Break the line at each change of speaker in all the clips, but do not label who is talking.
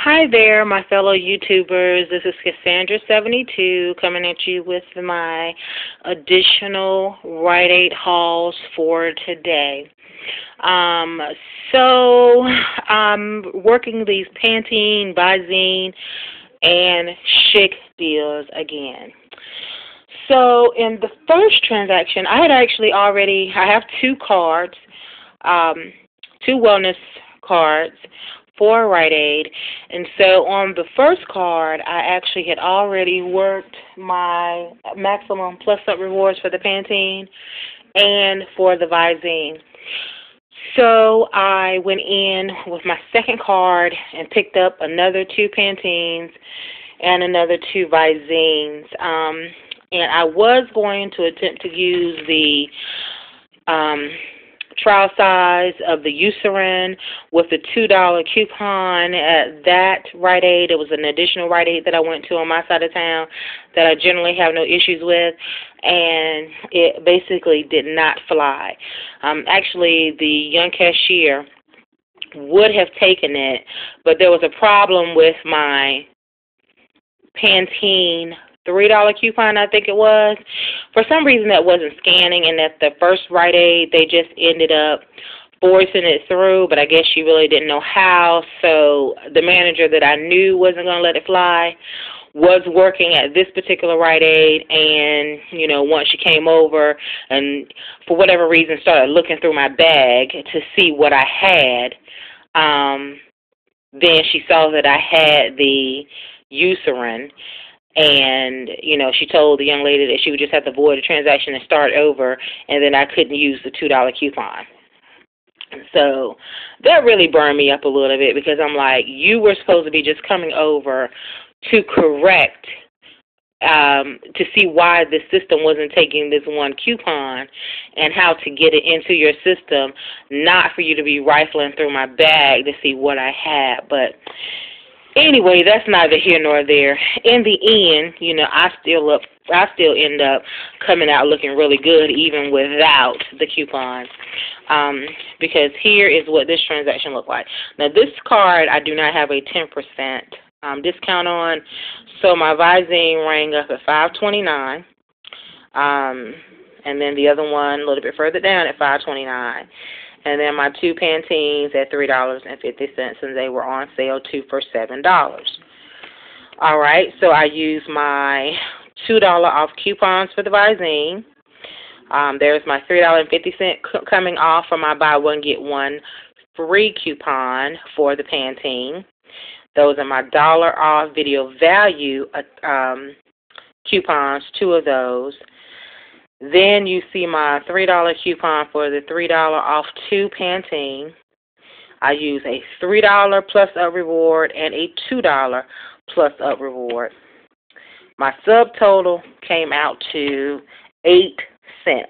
Hi there, my fellow YouTubers. This is Cassandra72 coming at you with my additional Rite Aid hauls for today. Um, so I'm working these Pantene, Visine, and Chic deals again. So in the first transaction, I have two cards, two wellness cards for Rite Aid. And so on the first card, I actually had already worked my maximum plus up rewards for the Pantene and for the Visine. So I went in with my second card and picked up another two Pantenes and another two Visines. And I was going to attempt to use the trial size of the Eucerin with the $2 coupon at that Rite Aid. It was an additional Rite Aid that I went to on my side of town that I generally have no issues with, and it basically did not fly. Actually, the young cashier would have taken it, but there was a problem with my Pantene $3 coupon, I think it was. For some reason that wasn't scanning, and at the first Rite Aid, they just ended up forcing it through, but I guess she really didn't know how, so the manager that I knew wasn't going to let it fly was working at this particular Rite Aid, and, once she came over and for whatever reason started looking through my bag to see what I had, then she saw that I had the Eucerin. And, she told the young lady that she would just have to void the transaction and start over, and then I couldn't use the $2 coupon. So that really burned me up a little bit because I'm like, you were supposed to be just coming over to correct, to see why the system wasn't taking this one coupon and how to get it into your system, not for you to be rifling through my bag to see what I had. But anyway, that's neither here nor there. In the end, I still end up coming out looking really good even without the coupon. Because here is what this transaction looked like. Now, this card I do not have a 10% discount on, so my Visine rang up at $5.29, and then the other one a little bit further down at $5.29. And then my two Pantenes at $3.50, and they were on sale, two for $7. All right, so I used my $2 off coupons for the Visine. There's my $3.50 coming off for my buy one, get one free coupon for the Pantene. Those are my $1 off video value coupons, two of those. Then you see my $3 coupon for the $3 off two Pantene. I use a $3 plus up reward and a $2 plus up reward. My subtotal came out to 8 cents.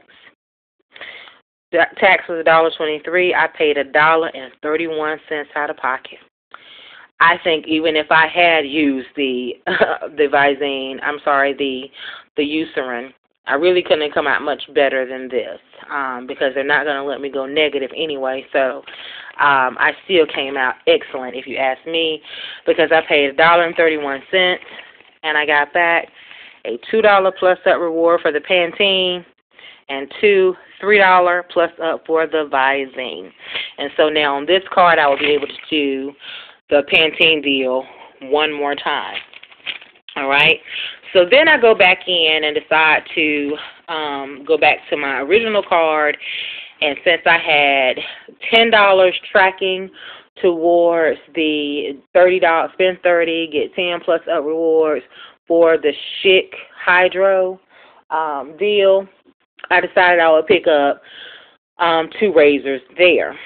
The tax was $1.23. I paid $1.31 out of pocket. I think even if I had used the Visine, the Eucerin, I really couldn't come out much better than this because they're not going to let me go negative anyway. So I still came out excellent, if you ask me, because I paid $1.31 and I got back a $2 plus up reward for the Pantene and two $3 plus up for the Visine. And so now on this card, I will be able to do the Pantene deal one more time. All right, so then I go back in and decide to go back to my original card, and since I had $10 tracking towards the $30, spend 30, get 10 plus up rewards for the Chic Hydro deal, I decided I would pick up two razors there.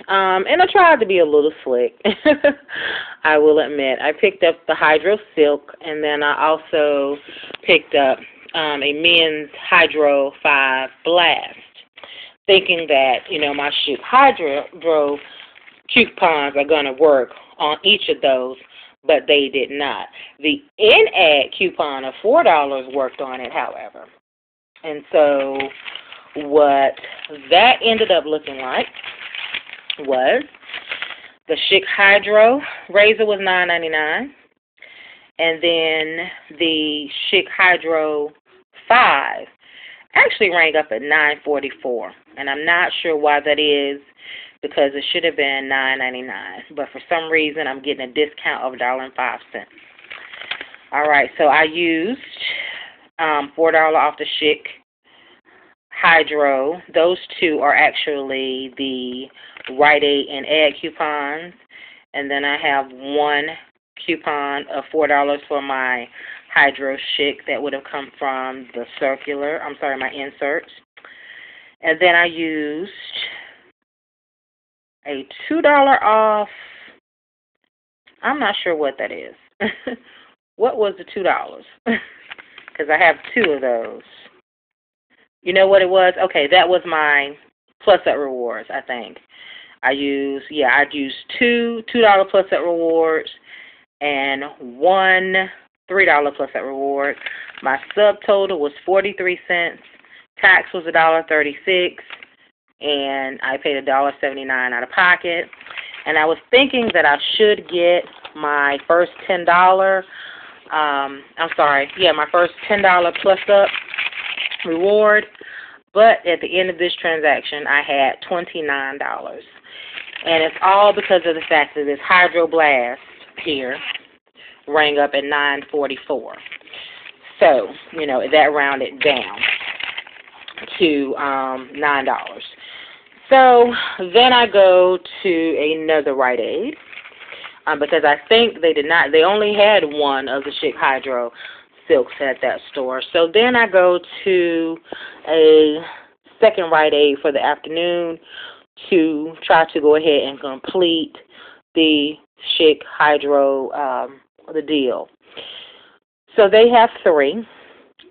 And I tried to be a little slick, I will admit. I picked up the Hydro Silk, and then I also picked up a men's Hydro 5 Blast, thinking that, my Chic Hydro coupons are going to work on each of those, but they did not. The in-ad coupon of $4 worked on it, however. And so what that ended up looking like was The Schick Hydro razor was $9.99. And then the Schick Hydro 5 actually rang up at $9.44. And I'm not sure why that is, because it should have been $9.99. But for some reason, I'm getting a discount of $1.05. All right, so I used $4 off the Schick Hydro. Those two are actually the Rite Aid and Egg coupons. And then I have one coupon of $4 for my Hydro Schick that would have come from the my inserts. And then I used a $2 off. I'm not sure what that is. What was the $2? Because I have two of those. You know what it was? Okay, that was my Plus Up Rewards, I think. I used two $2 Plus Up Rewards and one $3 Plus Up Reward. My subtotal was 43 cents. Tax was $1.36, and I paid $1.79 out of pocket. And I was thinking that I should get my first $10. My first $10 Plus Up reward. But at the end of this transaction, I had $29. And it's all because of the fact that this Hydro Blast here rang up at $9.44. So, that rounded down to $9. So then I go to another Rite Aid because I think they only had one of the Schick Hydro silks at that store. So then I go to a second Rite Aid for the afternoon to try to go ahead and complete the Schick Hydro, the deal. So they have three,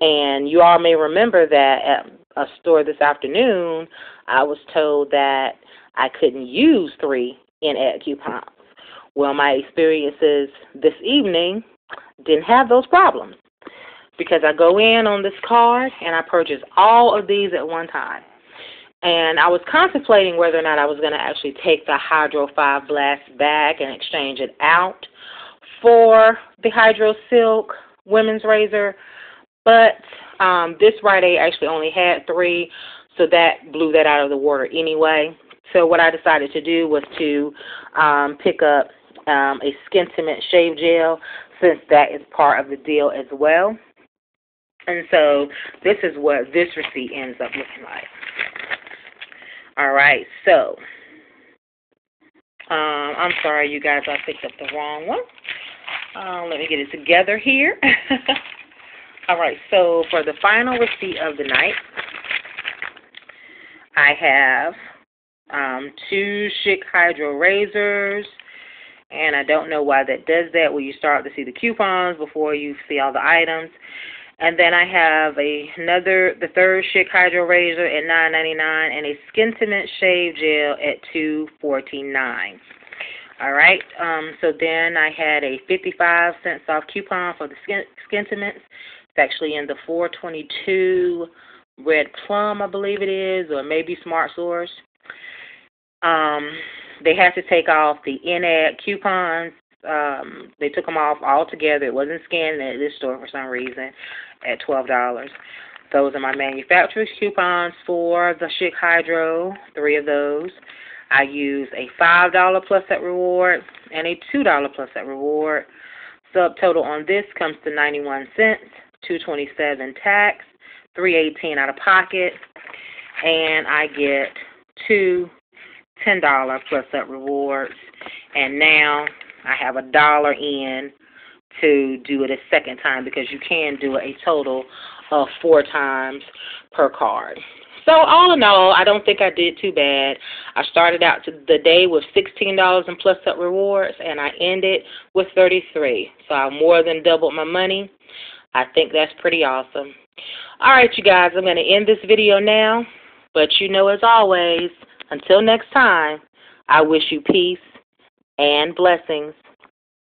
and you all may remember that at a store this afternoon, I was told that I couldn't use 3 in-ad coupons. Well, my experiences this evening didn't have those problems because I go in on this card and I purchase all of these at one time. And I was contemplating whether or not I was going to actually take the Hydro 5 Blast back and exchange it out for the Hydro Silk women's razor. But this Rite Aid actually only had 3, so that blew that out of the water anyway. So what I decided to do was to pick up a Skin Cement Shave Gel, since that is part of the deal as well. And so this is what this receipt ends up looking like. All right, so I'm sorry, you guys, I picked up the wrong one. Let me get it together here. All right, so for the final receipt of the night, I have 2 Schick Hydro razors, and I don't know why that does that, where you start to see the coupons before you see all the items. And then I have the third Schick Hydro razor at $9.99 and a Skin Cement Shave Gel at $2.49. All right, so then I had a 55 cents off coupon for the Skin Cements. It's actually in the 422 Red Plum, I believe it is, or maybe Smart Source. They had to take off the in-ad coupons. They took them off altogether. It wasn't scanned at this store for some reason at $12. Those are my manufacturer's coupons for the Schick Hydro, 3 of those. I use a $5 Plus Up Reward and a $2 Plus Up Reward. Subtotal on this comes to 91 cents, $2.27 tax, $3.18 out of pocket, and I get 2 $10 Plus Up Rewards. And now I have $1 in to do it a second time, because you can do it a total of 4 times per card. So all in all, I don't think I did too bad. I started out the day with $16 in Plus Up Rewards, and I ended with $33. So I more than doubled my money. I think that's pretty awesome. All right, you guys, I'm going to end this video now. But as always, until next time, I wish you peace and blessings.